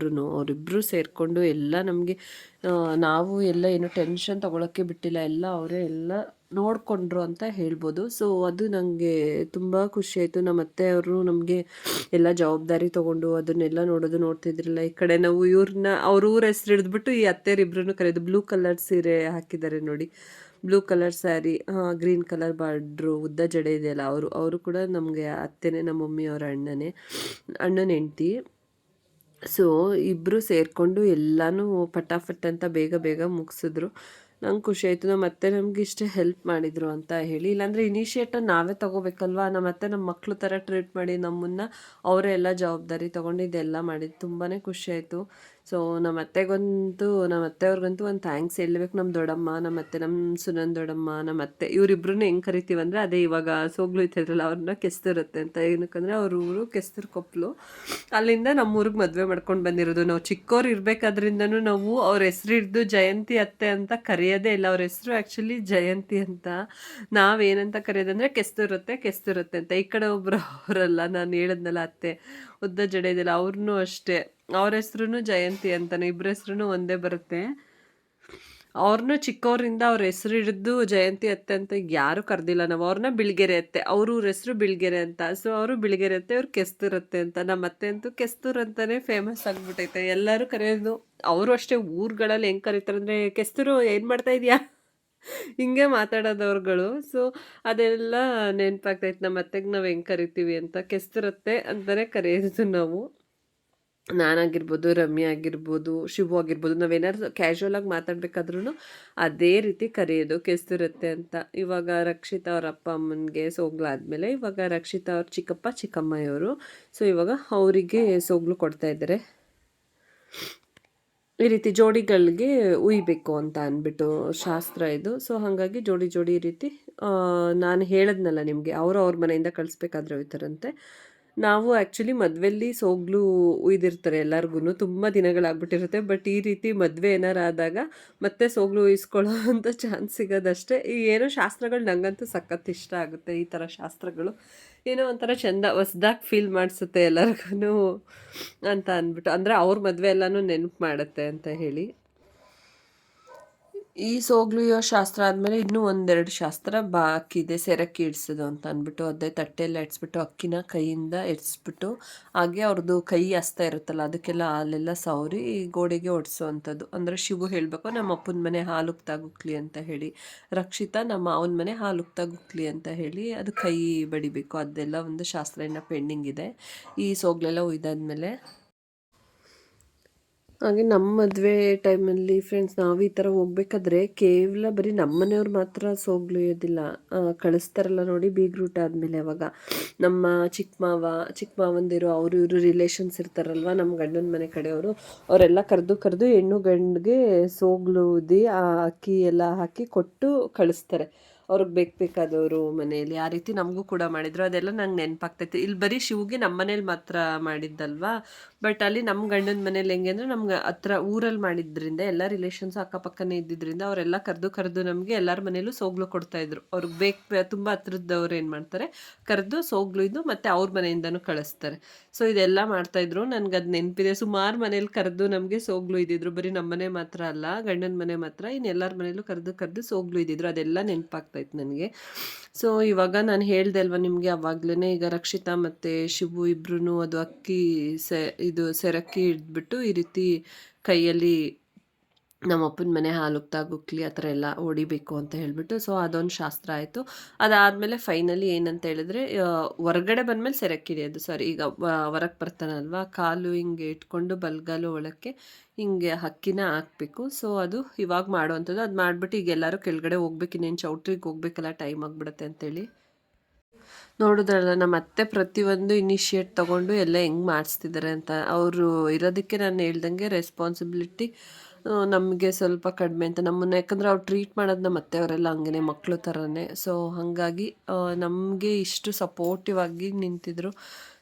B: ಅವರಿಬ್ಬರು ಸೇರಿಕೊಂಡು ಎಲ್ಲ ನಮಗೆ ನಾವು ಎಲ್ಲ ಏನು ಟೆನ್ಷನ್ ತೊಗೊಳಕ್ಕೆ ಬಿಟ್ಟಿಲ್ಲ. ಎಲ್ಲ ಅವರೇ ಎಲ್ಲ ನೋಡಿಕೊಂಡ್ರು ಅಂತ ಹೇಳ್ಬೋದು. ಸೊ ಅದು ನನಗೆ ತುಂಬ ಖುಷಿಯಾಯಿತು. ನಮ್ಮ ಅತ್ತೆಯವರು ನಮಗೆ ಎಲ್ಲ ಜವಾಬ್ದಾರಿ ತೊಗೊಂಡು ಅದನ್ನೆಲ್ಲ ನೋಡ್ತಿದ್ರಲ್ಲ. ಈ ಕಡೆ ನಾವು ಅವ್ರ ಊರ ಹೆಸರು ಹಿಡಿದ್ಬಿಟ್ಟು ಈ ಅತ್ತೆಯರಿಬ್ರು ಕರೆಯೋದು. ಬ್ಲೂ ಕಲರ್ ಸೀರೆ ಹಾಕಿದ್ದಾರೆ ನೋಡಿ, blue colour sari, green colour border, ಉದ್ದ ಜಡೆ ಇದೆಯಲ್ಲ, ಅವರು ಕೂಡ ನಮಗೆ ಅತ್ತೆನೇ, ನಮ್ಮ ಮಮ್ಮಿ ಅವರ ಅಣ್ಣನ ಹೆಂಡ್ತಿ. ಸೊ ಇಬ್ಬರು ಸೇರಿಕೊಂಡು ಎಲ್ಲನೂ ಪಟಾಫಟ್ ಅಂತ ಬೇಗ ಮುಗಿಸಿದ್ರು. ನಂಗೆ ಖುಷಿ ಆಯಿತು. ನಮ್ಮ ಅತ್ತೆ ನಮ್ಗೆ ಇಷ್ಟೇ ಹೆಲ್ಪ್ ಮಾಡಿದರು ಅಂತ ಹೇಳಿ. ಇಲ್ಲಾಂದರೆ ಇನಿಷಿಯೇಟಿವ್ ನಾವೇ ತೊಗೋಬೇಕಲ್ವಾ. ನಮ್ಮ ಅತ್ತೆ ನಮ್ಮ ಮಕ್ಕಳು ಥರ ಟ್ರೀಟ್ ಮಾಡಿ ನಮ್ಮನ್ನು ಅವರೇ ಎಲ್ಲ ಜವಾಬ್ದಾರಿ ತೊಗೊಂಡು ಇದೆಲ್ಲ ಮಾಡಿದ್ದು ತುಂಬಾ ಖುಷಿಯಾಯಿತು. ಸೊ ನಮ್ಮ ಅತ್ತೆಯವ್ರಿಗಂತೂ ಒಂದು ಥ್ಯಾಂಕ್ಸ್ ಹೇಳಬೇಕು. ನಮ್ಮ ದೊಡ್ಡಮ್ಮ, ನಮ್ಮ ಅತ್ತೆ, ನಮ್ಮ ಸುನಂದ ದೊಡ್ಡಮ್ಮ, ನಮ್ಮ ಅತ್ತೆ ಇವರಿಬ್ರನ್ನ ಹೆಂಗೆ ಕರಿತೀವಿ ಅಂದರೆ, ಅದೇ ಇವಾಗ ಸೋಗ್ಲು ಇರ್ತಾರಲ್ಲ ಅವ್ರನ್ನ ಕೆಸ್ತೂರತ್ತೆ ಅಂತ. ಏನಕ್ಕಂದರೆ ಅವ್ರ ಊರು ಕೆಸ್ತೂರು ಕೊಪ್ಪಲು. ಅಲ್ಲಿಂದ ನಮ್ಮೂರಿಗೆ ಮದುವೆ ಮಾಡ್ಕೊಂಡು ಬಂದಿರೋದು. ನಾವು ಚಿಕ್ಕವ್ರು ಇರಬೇಕಾದ್ರಿಂದನೂ ನಾವು ಅವ್ರ ಹೆಸರು ಹಿಡಿದು ಜಯಂತಿ ಅತ್ತೆ ಅಂತ ಕರೆಯೋದೇ ಇಲ್ಲ. ಅವ್ರ ಹೆಸರು ಆ್ಯಕ್ಚುಲಿ ಜಯಂತಿ ಅಂತ. ನಾವೇನಂತ ಕರೆಯೋದಂದರೆ ಕೆಸ್ತೂರತ್ತೆ ಅಂತ. ಈ ಕಡೆ ಒಬ್ಬರು ಅವರಲ್ಲ, ನಾನು ಹೇಳಿದ್ನಲ್ಲ ಅತ್ತೆ ಉದ್ದ ಜಡೆ ಇದೆಯಲ್ಲ, ಅವ್ರನ್ನೂ ಅಷ್ಟೇ, ಅವ್ರ ಹೆಸ್ರು ಜಯಂತಿ ಅಂತಾನೆ. ಇಬ್ಬರ ಹೆಸ್ರು ಒಂದೇ ಬರುತ್ತೆ. ಅವ್ರನ್ನೂ ಚಿಕ್ಕವರಿಂದ ಅವ್ರ ಹೆಸರು ಹಿಡಿದು ಜಯಂತಿ ಅತ್ತೆ ಅಂತ ಯಾರೂ ಕರೆದಿಲ್ಲ ನಾವು. ಅವ್ರನ್ನ ಬಿಳ್ಗೆರೆ ಅತ್ತೆ, ಅವ್ರ ಹೆಸರು ಬಿಳ್ಗೆರೆ ಅಂತ. ಸೊ ಅವರು ಬಿಳ್ಗೆರೆ ಅತ್ತೆ, ಅವ್ರು ಕೆಸ್ತೂರತ್ತೆ ಅಂತ. ನಮ್ಮ ಅತ್ತೆ ಅಂತೂ ಕೆಸ್ತೂರ್ ಅಂತಾನೆ ಫೇಮಸ್ ಆಗಿಬಿಟ್ಟೈತೆ. ಎಲ್ಲರೂ ಕರೆಯೋದು. ಅವರು ಅಷ್ಟೇ ಊರುಗಳಲ್ಲಿ ಹೆಂಗೆ ಕರೀತಾರೆ ಅಂದರೆ, ಕೆಸ್ತೂರು ಏನು ಮಾಡ್ತಾ ಇದೆಯಾ ಹಿಂಗೆ ಮಾತಾಡೋದವ್ರುಗಳು. ಸೊ ಅದೆಲ್ಲ ನೆನಪಾಗ್ತೈತೆ ನಮ್ಮ ಅತ್ತೆಗೆ ನಾವು ಹೆಂಗೆ ಕರಿತೀವಿ ಅಂತ. ಕೆಸ್ತೂರತ್ತೆ ಅಂತಲೇ ಕರೆಯೋದು ನಾವು. ನಾನಾಗಿರ್ಬೋದು, ರಮ್ಯಾ ಆಗಿರ್ಬೋದು, ಶಿವು ಆಗಿರ್ಬೋದು, ನಾವೇನಾದ್ರು ಕ್ಯಾಶುವಲಾಗಿ ಮಾತಾಡ್ಬೇಕಾದ್ರೂ ಅದೇ ರೀತಿ ಕರೆಯೋದು ಕೆಸ್ತೂರತ್ತೆ ಅಂತ. ಇವಾಗ ರಕ್ಷಿತಾ ಅವ್ರ ಅಪ್ಪ ಅಮ್ಮನಿಗೆ ಸೋಗ್ಲಾದ್ಮೇಲೆ ಇವಾಗ ರಕ್ಷಿತಾ ಅವ್ರ ಚಿಕ್ಕಪ್ಪ ಚಿಕ್ಕಮ್ಮ ಇವರು. ಸೊ ಇವಾಗ ಅವರಿಗೆ ಸೋಗ್ಲು ಕೊಡ್ತಾ ಇದ್ದಾರೆ. ಈ ರೀತಿ ಜೋಡಿಗಳಿಗೆ ಉಯ್ಬೇಕು ಅಂತ ಅಂದ್ಬಿಟ್ಟು ಶಾಸ್ತ್ರ ಇದು. ಸೊ ಹಾಗಾಗಿ ಜೋಡಿ ಈ ರೀತಿ ನಾನು ಹೇಳಿದ್ನಲ್ಲ ನಿಮಗೆ, ಅವ್ರ ಮನೆಯಿಂದ ಕಳಿಸ್ಬೇಕಾದ್ರೆ ಒಯ್ತಾರಂತೆ. ನಾವು ಆ್ಯಕ್ಚುಲಿ ಮದುವೆಯಲ್ಲಿ ಸೋಗ್ಲು ಉಯ್ದಿರ್ತಾರೆ ಎಲ್ಲರಿಗೂ, ತುಂಬ ದಿನಗಳಾಗ್ಬಿಟ್ಟಿರುತ್ತೆ. ಬಟ್ ಈ ರೀತಿ ಮದುವೆ ಏನಾರು ಆದಾಗ ಮತ್ತೆ ಸೋಗ್ಲು ಉಯಿಸ್ಕೊಳ್ಳೋ ಅಂಥ ಚಾನ್ಸ್ ಸಿಗೋದಷ್ಟೇ. ಈ ಏನೋ ಶಾಸ್ತ್ರಗಳು ನನಗಂತೂ ಸಖತ್ ಇಷ್ಟ ಆಗುತ್ತೆ. ಈ ಥರ ಶಾಸ್ತ್ರಗಳು ಏನೋ ಒಂಥರ ಚೆಂದ, ಹೊಸ್ದಾಗಿ ಫೀಲ್ ಮಾಡಿಸುತ್ತೆ ಎಲ್ಲರಿಗೂ ಅಂತ ಅಂದ್ಬಿಟ್ಟು. ಅಂದರೆ ಅವ್ರ ಮದುವೆ ಎಲ್ಲನೂ ನೆನಪು ಮಾಡುತ್ತೆ ಅಂತ ಹೇಳಿ. ಈ ಸೋಗ್ಲು ಶಾಸ್ತ್ರ ಆದಮೇಲೆ ಇನ್ನೂ ಒಂದೆರಡು ಶಾಸ್ತ್ರ ಬಾಕಿ ಇದೆ. ಸೆರಕ್ಕಿ ಇಡ್ಸೋದು ಅಂತ ಅಂದ್ಬಿಟ್ಟು, ಅದೇ ತಟ್ಟೆಲ್ಲ ಇಡ್ಸ್ಬಿಟ್ಟು ಅಕ್ಕಿನ ಕೈಯಿಂದ ಇಡ್ಸ್ಬಿಟ್ಟು, ಹಾಗೆ ಅವ್ರದ್ದು ಕೈ ಹಸ್ತ ಇರುತ್ತಲ್ಲ ಅದಕ್ಕೆಲ್ಲ ಹಾಲೆಲ್ಲ ಸವರಿ ಗೋಡೆಗೆ ಒಡಿಸೋವಂಥದ್ದು. ಅಂದರೆ ಶಿವು ಹೇಳಬೇಕು, ನಮ್ಮ ಅಪ್ಪನ ಮನೆ ಹಾಲುಕ್ತಾಗುಕ್ಲಿ ಅಂತ ಹೇಳಿ, ರಕ್ಷಿತಾ ನಮ್ಮ ಮಾವನ ಮನೆ ಹಾಲುಕ್ತಾಗುಕ್ಲಿ ಅಂತ ಹೇಳಿ ಅದು ಕೈ ಬಡಿಬೇಕು. ಅದೆಲ್ಲ ಒಂದು ಶಾಸ್ತ್ರ ಇನ್ನು ಪೆಂಡಿಂಗ್ ಇದೆ. ಈ ಸೋಗ್ಲೆಲ್ಲ ಉಯ್ದಾದ್ಮೇಲೆ ಹಾಗೆ ನಮ್ಮ ಮದುವೆ ಟೈಮಲ್ಲಿ ಫ್ರೆಂಡ್ಸ್ ನಾವು ಈ ಥರ ಹೋಗ್ಬೇಕಾದ್ರೆ ಕೇವಲ ಬರೀ ನಮ್ಮ ಮನೆಯವ್ರು ಮಾತ್ರ ಸೋಗ್ಲುಯೋದಿಲ್ಲ, ಕಳಿಸ್ತಾರಲ್ಲ ನೋಡಿ ಬೀಗ್ರೂಟ ಆದಮೇಲೆ. ಅವಾಗ ನಮ್ಮ ಚಿಕ್ಕ ಮಾವಂದಿರು ಇವರು ರಿಲೇಷನ್ಸ್ ಇರ್ತಾರಲ್ವ, ನಮ್ಮ ಗಂಡನ ಮನೆ ಕಡೆಯವರು, ಅವರೆಲ್ಲ ಕರೆದು ಹೆಣ್ಣು ಗಂಡಿಗೆ ಸೋಗ್ಲು ಊದಿ ಆ ಅಕ್ಕಿ ಎಲ್ಲ ಹಾಕಿ ಕೊಟ್ಟು ಕಳಿಸ್ತಾರೆ. ಅವ್ರಿಗೆ ಬೇಕಾದವರು ಮನೆಯಲ್ಲಿ. ಆ ರೀತಿ ನಮಗೂ ಕೂಡ ಮಾಡಿದರು. ಅದೆಲ್ಲ ನಂಗೆ ನೆನಪಾಗ್ತೈತೆ. ಇಲ್ಲಿ ಬರೀ ಶಿವ್ಗೆ ನಮ್ಮ ಮನೇಲಿ ಮಾತ್ರ ಮಾಡಿದ್ದಲ್ವಾ. ಬಟ್ ಅಲ್ಲಿ ನಮ್ಮ ಗಂಡನ ಮನೇಲಿ ಹೆಂಗೆ ಅಂದರೆ, ನಮ್ಗೆ ಹತ್ರ ಊರಲ್ಲಿ ಮಾಡಿದ್ರಿಂದ ಎಲ್ಲ ರಿಲೇಷನ್ಸ್ ಅಕ್ಕಪಕ್ಕನೇ ಇದ್ದಿದ್ದರಿಂದ ಅವರೆಲ್ಲ ಕರೆದು ನಮಗೆ ಎಲ್ಲರ ಮನೇಲೂ ಸೋಗ್ಲು ಕೊಡ್ತಾಯಿದ್ರು. ಅವ್ರಿಗೆ ತುಂಬ ಹತ್ರದವ್ರು ಏನು ಮಾಡ್ತಾರೆ, ಕರೆದು ಸೋಗ್ಲು ಇದು ಮತ್ತು ಅವ್ರ ಮನೆಯಿಂದನೂ ಕಳಿಸ್ತಾರೆ. ಸೊ ಇದೆಲ್ಲ ಮಾಡ್ತಾಯಿದ್ರು. ನನಗೆ ಅದು ನೆನಪಿದೆ. ಸುಮಾರು ಮನೇಲಿ ಕರೆದು ನಮಗೆ ಸೋಗ್ಲು ಇದ್ದಿದ್ರು. ಬರೀ ನಮ್ಮ ಮನೆ ಮಾತ್ರ ಅಲ್ಲ, ಗಂಡನ ಮನೆ ಮಾತ್ರ, ಇನ್ನು ಎಲ್ಲರ ಮನೇಲೂ ಕರೆದು ಸೋಗ್ಲು ಇದ್ದಿದ್ರು. ಅದೆಲ್ಲ ನೆನಪಾಗ್ತಾಯಿತ್ತು ನನಗೆ. ಸೊ ಇವಾಗ ನಾನು ಹೇಳ್ದೆ ಅಲ್ವಾ ನಿಮಗೆ ಆವಾಗಲೇ, ಈಗ ರಕ್ಷಿತಾ ಮತ್ತು ಶಿವು ಇಬ್ಬರೂ ಅದು ಅಕ್ಕಿ ಸೆರಕ್ಕಿ ಹಿಡಿದ್ಬಿಟ್ಟು ಈ ರೀತಿ ಕೈಯಲ್ಲಿ ನಮ್ಮ ಅಪ್ಪನ ಮನೆ ಹಾಲುಕ್ತಾಗುಕ್ಲಿ ಆ ಥರ ಎಲ್ಲ ಹೊಡಿಬೇಕು ಅಂತ ಹೇಳಿಬಿಟ್ಟು. ಸೊ ಅದೊಂದು ಶಾಸ್ತ್ರ ಆಯಿತು. ಅದಾದಮೇಲೆ ಫೈನಲಿ ಏನಂತ ಹೇಳಿದ್ರೆ, ಹೊರಗಡೆ ಬಂದಮೇಲೆ ಸೆರಕ್ಕಿ ಹಿಡಿಯೋದು. ಸಾರಿ, ಈಗ ಹೊರಗೆ ಬರ್ತಾನಲ್ವ, ಕಾಲು ಹಿಂಗೆ ಇಟ್ಕೊಂಡು ಬಲಗಾಲು ಒಳಕ್ಕೆ ಹಿಂಗೆ ಅಕ್ಕಿನ ಹಾಕಬೇಕು. ಸೊ ಅದು ಇವಾಗ ಮಾಡೋವಂಥದ್ದು. ಅದು ಮಾಡಿಬಿಟ್ಟು ಈಗ ಎಲ್ಲರೂ ಕೆಳಗಡೆ ಹೋಗ್ಬೇಕು, ಇನ್ನೇನು ಚೌಟ್ರಿಗೆ ಹೋಗ್ಬೇಕಲ್ಲ, ಟೈಮ್ ಆಗಿಬಿಡುತ್ತೆ ಅಂತೇಳಿ ನೋಡಿದ್ರಲ್ಲ ನಮ್ಮ ಅತ್ತೆ ಪ್ರತಿಯೊಂದು ಇನಿಷಿಯೇಟ್ ತೊಗೊಂಡು ಎಲ್ಲ ಹೆಂಗೆ ಮಾಡಿಸ್ತಿದ್ದಾರೆ ಅಂತ. ಅವರು ಇರೋದಕ್ಕೆ ನಾನು ಹೇಳ್ದಂಗೆ ರೆಸ್ಪಾನ್ಸಿಬಿಲಿಟಿ ನಮಗೆ ಸ್ವಲ್ಪ ಕಡಿಮೆ ಅಂತ ನಮ್ಮನ್ನು, ಯಾಕಂದರೆ ಅವ್ರು ಟ್ರೀಟ್ ಮಾಡೋದು ನಮ್ಮ ಅತ್ತೆಯವರೆಲ್ಲ ಹಂಗೇ ಮಕ್ಕಳು ಥರನೇ. ಸೊ ಹಾಗಾಗಿ ನಮಗೆ ಇಷ್ಟು ಸಪೋರ್ಟಿವ್ ಆಗಿ ನಿಂತಿದ್ರು.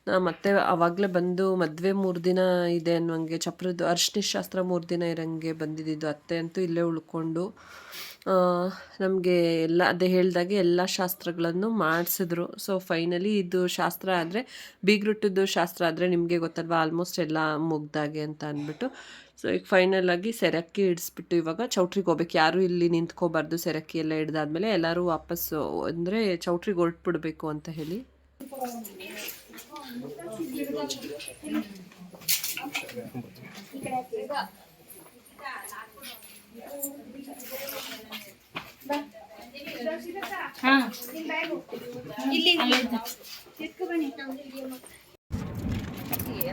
B: ನಮ್ಮ ಅತ್ತೆ ಆವಾಗಲೇ ಬಂದು ಮದುವೆ 3 ದಿನ ಇದೆ ಅನ್ನುವಂಗೆ ಚಪ್ರದ ಅರ್ಶಿನ ಶಾಸ್ತ್ರ 3 ದಿನ ಇರೋಂಗೆ ಬಂದಿದ್ದು. ಅತ್ತೆ ಅಂತೂ ಇಲ್ಲೇ ಉಳ್ಕೊಂಡು ನಮಗೆ ಎಲ್ಲ ಅದೇ ಹೇಳ್ದಾಗೆ ಎಲ್ಲ ಶಾಸ್ತ್ರಗಳನ್ನು ಮಾಡಿಸಿದ್ರು. ಸೊ ಫೈನಲಿ ಇದು ಶಾಸ್ತ್ರ ಆದರೆ ಬೀಗ್ರೂಟದ್ದು ಶಾಸ್ತ್ರ ಆದರೆ ನಿಮಗೆ ಗೊತ್ತಲ್ವ ಆಲ್ಮೋಸ್ಟ್ ಎಲ್ಲ ಮುಗ್ದಾಗೆ ಅಂತ ಅಂದ್ಬಿಟ್ಟು. ಸೊ ಈಗ ಫೈನಲ್ ಆಗಿ ಸೆರಕ್ಕಿ ಇಡಿಸ್ಬಿಟ್ಟು ಇವಾಗ ಚೌಟ್ರಿಗೆ ಹೋಗ್ಬೇಕು. ಯಾರೂ ಇಲ್ಲಿ ನಿಂತ್ಕೋಬಾರ್ದು. ಸೆರಕ್ಕಿ ಎಲ್ಲ ಹಿಡ್ದಾದ್ಮೇಲೆ ಎಲ್ಲರೂ ವಾಪಸ್ಸು ಅಂದರೆ ಚೌಟ್ರಿಗೆ ಹೊರಟ್ಬಿಡ್ಬೇಕು ಅಂತ ಹೇಳಿ.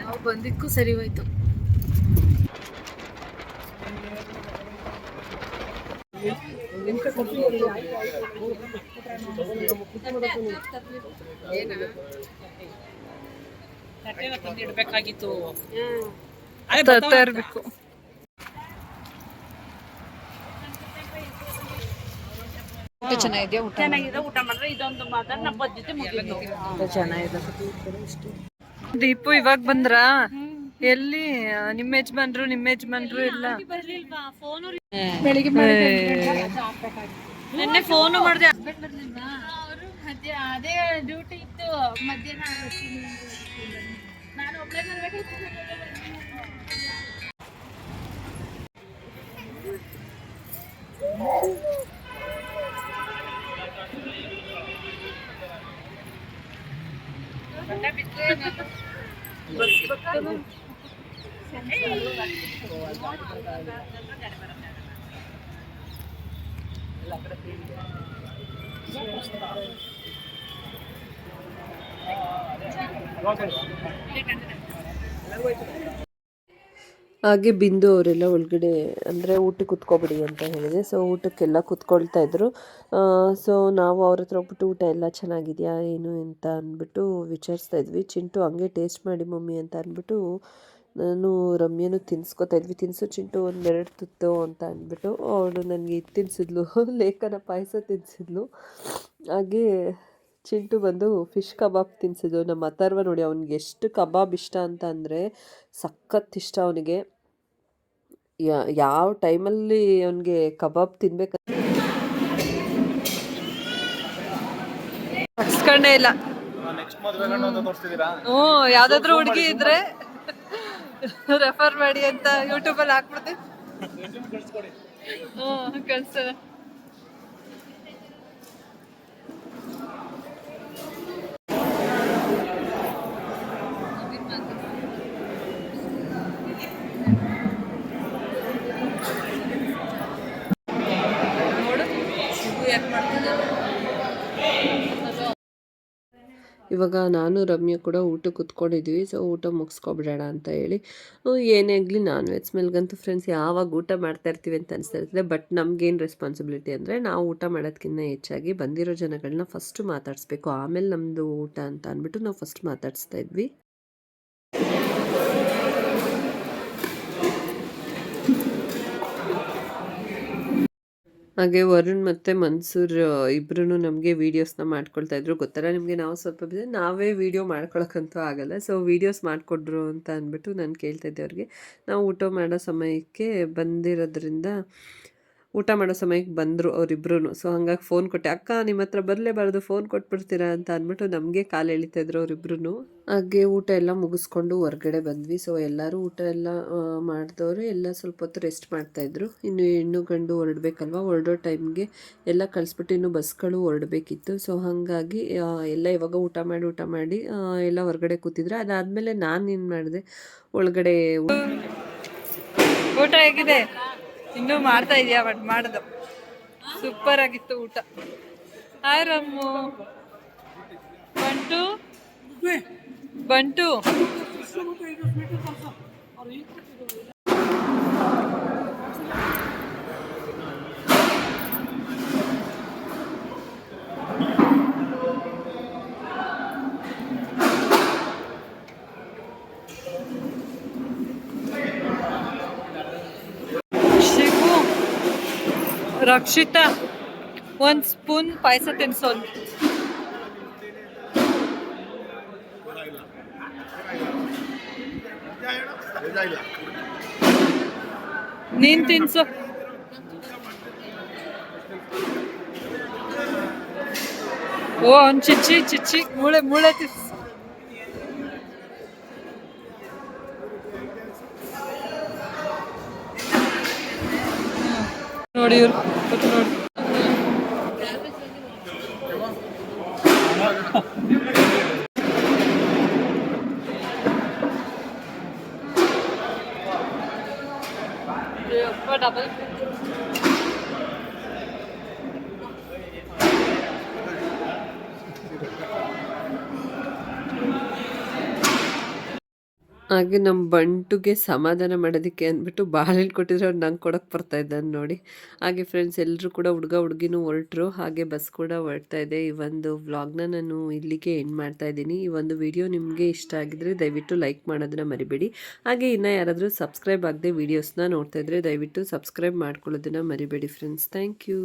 C: ನಾವು ಬಂದಿಕ್ಕೂ ಸರಿ ಹೋಯ್ತು.
A: ತಂದಿಡ್ಬೇಕಾಗಿತ್ತು.
C: ಇರ್ಬೇಕು. ಚೆನ್ನಾಗಿದೆ, ಊಟ ಮಾಡಿದ್ರೆ ಇದೊಂದು ಮಾತ್ರ ನಮ್ಮ ಪದ್ಧತಿ ಮುಗಿದು ಚೆನ್ನಾಗಿದೆ. ದೀಪು ಇವಾಗ ಬಂದ್ರ? ಎಲ್ಲಿ ನಿಮ್ಮ ಯಜಮಾನ್ರು ಇಲ್ಲ? ಬೆಳಿಗ್ಗೆ ನೆನ್ನೆ ಫೋನು ಮಾಡಿದೆ. ಹಸ್ಬೆಂಡ್ ಬರ್ಲಿಲ್ವಾ? ಅವರು ಅದೇ ಡ್ಯೂಟಿ ಇತ್ತು ಮಧ್ಯಾಹ್ನ. ನಾನು ಒಬ್ಬಳೇ ಬರ್ಬೇಕಾಯ್ತು.
B: ಹಾಗೆ ಬಿಂದು ಅವರೆಲ್ಲ ಒಳಗಡೆ ಅಂದರೆ ಊಟಕ್ಕೆ ಕುತ್ಕೊಬಿಡಿ ಅಂತ ಹೇಳಿದೆ. ಸೊ ಊಟಕ್ಕೆಲ್ಲ ಕುತ್ಕೊಳ್ತಾ ಇದ್ರು. ಸೊ ನಾವು ಅವ್ರ ಹತ್ರ ಹೋಗ್ಬಿಟ್ಟು ಊಟ ಎಲ್ಲ ಚೆನ್ನಾಗಿದೆಯಾ ಏನು ಅಂತ ಅಂದ್ಬಿಟ್ಟು ವಿಚಾರಿಸ್ತಾ ಇದ್ವಿ. ಚಿಂಟು ಹಂಗೆ ಟೇಸ್ಟ್ ಮಾಡಿ ಮಮ್ಮಿ ಅಂತ ಅಂದ್ಬಿಟ್ಟು ನಾನು ರಮ್ಯನೂ ತಿನ್ಸ್ಕೊತಾ ಇದ್ವಿ. ತಿನ್ಸು ಚಿಂಟು 1-2 ತುತ್ತು ಅಂತ ಅಂದ್ಬಿಟ್ಟು ಅವಳು ನನಗೆ ಇದು ತಿನ್ಸಿದ್ಲು, ಲೇಖನ ಪಾಯಸ ತಿನ್ಸಿದ್ಲು. ಹಾಗೆ ಚಿಂಟು ಬಂದು ಫಿಶ್ ಕಬಾಬ್ ತಿನ್ಸಿದ್ದು. ನಮ್ಮ ಅಥರ್ವ ನೋಡಿ ಅವ್ನಿಗೆ ಎಷ್ಟು ಕಬಾಬ್ ಇಷ್ಟ ಅಂತ ಅಂದರೆ ಸಖತ್ ಇಷ್ಟ ಅವನಿಗೆ. ಯಾವ ಟೈಮಲ್ಲಿ ಅವನಿಗೆ ಕಬಾಬ್ ತಿನ್ಬೇಕು ಹಚ್ಕೊಂಡೇ ಇಲ್ಲ. ಹ್ಞೂ, ಯಾವುದಾದ್ರೂ ಹುಡುಗಿ ಇದ್ರೆ ರೆಫರ್ ಮಾಡಿ ಅಂತ ಯೂಟ್ಯೂಬಲ್ಲಿ ಹಾಕ್ಬಿಡ್ತೀನಿ. ಹ್ಞೂ, ಕಳಿಸ್ತೇನೆ. ಇವಾಗ ನಾನು ರಮ್ಯ ಕೂಡ ಊಟಕ್ಕೆ ಕುತ್ಕೊಂಡಿದ್ವಿ. ಸೊ ಊಟ ಮುಗಿಸ್ಕೊಬಿಡೋಣ ಅಂತ ಹೇಳಿ. ಏನೇ ಆಗಲಿ ನಾನ್ ವೆಜ್ ಸ್ಮೆಲ್ಗಂತೂ ಫ್ರೆಂಡ್ಸ್ ಯಾವಾಗ ಊಟ ಮಾಡ್ತಾ ಇರ್ತೀವಿ ಅಂತ ಅನಿಸ್ತಾ ಇರ್ತದೆ. ಬಟ್ ನಮಗೇನು ರೆಸ್ಪಾನ್ಸಿಬಿಲಿಟಿ ಅಂದರೆ ನಾವು ಊಟ ಮಾಡೋದಕ್ಕಿಂತ ಹೆಚ್ಚಾಗಿ ಬಂದಿರೋ ಜನಗಳನ್ನ ಫಸ್ಟು ಮಾತಾಡಿಸ್ಬೇಕು, ಆಮೇಲೆ ನಮ್ಮದು ಊಟ ಅಂತ ಅಂದ್ಬಿಟ್ಟು ನಾವು ಫಸ್ಟ್ ಮಾತಾಡಿಸ್ತಾ ಇದ್ವಿ. ಹಾಗೆ ವರುಣ್ ಮತ್ತು ಮನ್ಸೂರ್ ಇಬ್ಬರೂ ನಮಗೆ ವೀಡಿಯೋಸ್ನ ಮಾಡ್ಕೊಳ್ತಾ ಇದ್ರು. ಗೊತ್ತಲ್ಲ ನಿಮಗೆ, ನಾವು ಸ್ವಲ್ಪ ನಾವೇ ವೀಡಿಯೋ ಮಾಡ್ಕೊಳಕ್ಕಂತೂ ಆಗಲ್ಲ. ಸೊ ವೀಡಿಯೋಸ್ ಮಾಡಿಕೊಡ್ರು ಅಂತ ಅಂದ್ಬಿಟ್ಟು ನಾನು ಕೇಳ್ತಾ ಇದ್ದೆ ಅವ್ರಿಗೆ. ನಾವು ಊಟ ಮಾಡೋ ಸಮಯಕ್ಕೆ ಬಂದಿರೋದ್ರಿಂದ ಊಟ ಮಾಡೋ ಸಮಯಕ್ಕೆ ಬಂದರು ಅವರಿಬ್ರು. ಸೊ ಹಂಗಾಗಿ ಫೋನ್ ಕೊಟ್ಟೆ, ಅಕ್ಕ ನಿಮ್ಮ ಹತ್ರ ಬರಲೇಬಾರ್ದು, ಫೋನ್ ಕೊಟ್ಬಿಡ್ತೀರಾ ಅಂತ ಅಂದ್ಬಿಟ್ಟು ನಮಗೆ ಕಾಲು ಎಳಿತಾ ಇದ್ರು ಅವರಿಬ್ರು. ಹಾಗೆ ಊಟ ಎಲ್ಲ ಮುಗಿಸ್ಕೊಂಡು ಹೊರ್ಗಡೆ ಬಂದ್ವಿ. ಸೊ ಎಲ್ಲರೂ ಊಟ ಎಲ್ಲ ಮಾಡಿದವರು ಎಲ್ಲ ಸ್ವಲ್ಪ ಹೊತ್ತು ರೆಸ್ಟ್ ಮಾಡ್ತಾಯಿದ್ರು. ಇನ್ನು ಹೆಣ್ಣು ಗಂಡು ಹೊರಡ್ಬೇಕಲ್ವ, ಹೊರಡೋ ಟೈಮ್ಗೆ ಎಲ್ಲ ಕಳಿಸ್ಬಿಟ್ಟು ಇನ್ನು ಬಸ್ಗಳು ಹೊರಡಬೇಕಿತ್ತು. ಸೊ ಹಾಗಾಗಿ ಎಲ್ಲ ಇವಾಗ ಊಟ ಮಾಡಿ ಎಲ್ಲ ಹೊರಗಡೆ ಕೂತಿದ್ರು. ಅದಾದಮೇಲೆ ನಾನು ಏನು ಮಾಡಿದೆ, ಒಳಗಡೆ ಊಟ ಹೇಗಿದೆ ಇನ್ನೂ ಮಾಡ್ತಾ ಇದೆಯಾ? ಬಟ್ ಮಾಡೋದು ಸೂಪರ್ ಆಗಿತ್ತು ಊಟ. ಹಾಯ್ ರಮ್ಮು, ಬಂಟು ರಕ್ಷಿತಾ ಒಂದು ಸ್ಪೂನ್ ಪಾಯಸ ತಿನ್ಸೋನ್. ನೀನ್ ತಿನ್ಸು. ಓ ಅವ್ನು ಚಿಚ್ಚಿ ಮೂಳೆ ತಿನ್ಸು. ನೋಡಿ ಇವ್ರು ನೋಡಿ. ಡಬಲ್ ಹಾಗೆ ನಮ್ಮ ಬಂಟುಗೆ ಸಮಾಧಾನ ಮಾಡೋದಕ್ಕೆ ಅಂದ್ಬಿಟ್ಟು ಬಾಳೆಹಣ್ಣು ಕೊಟ್ಟಿದ್ರೆ ಅವ್ರು ನಂಗೆ ಕೊಡೋಕೆ ಬರ್ತಾ ಇದ್ದಾನೆ ನೋಡಿ. ಹಾಗೆ ಫ್ರೆಂಡ್ಸ್ ಎಲ್ಲರೂ ಕೂಡ ಹುಡುಗಿನೂ ಹೊರಟರು. ಹಾಗೆ ಬಸ್ ಕೂಡ ಹೊರಡ್ತಾ ಇದೆ. ಈ ಒಂದು ವ್ಲಾಗ್ನ ನಾನು ಇಲ್ಲಿಗೆ ಎಂಡ್ ಮಾಡ್ತಾ ಇದ್ದೀನಿ. ಈ ಒಂದು ವಿಡಿಯೋ ನಿಮಗೆ ಇಷ್ಟ ಆಗಿದ್ರೆ ದಯವಿಟ್ಟು ಲೈಕ್ ಮಾಡೋದನ್ನ ಮರಿಬೇಡಿ. ಹಾಗೆ ಇನ್ನೂ ಯಾರಾದರೂ ಸಬ್ಸ್ಕ್ರೈಬ್ ಆಗದೆ ವೀಡಿಯೋಸ್ನ ನೋಡ್ತಾ ಇದ್ರೆ ದಯವಿಟ್ಟು ಸಬ್ಸ್ಕ್ರೈಬ್ ಮಾಡ್ಕೊಳ್ಳೋದನ್ನ ಮರಿಬೇಡಿ ಫ್ರೆಂಡ್ಸ್. Thank you.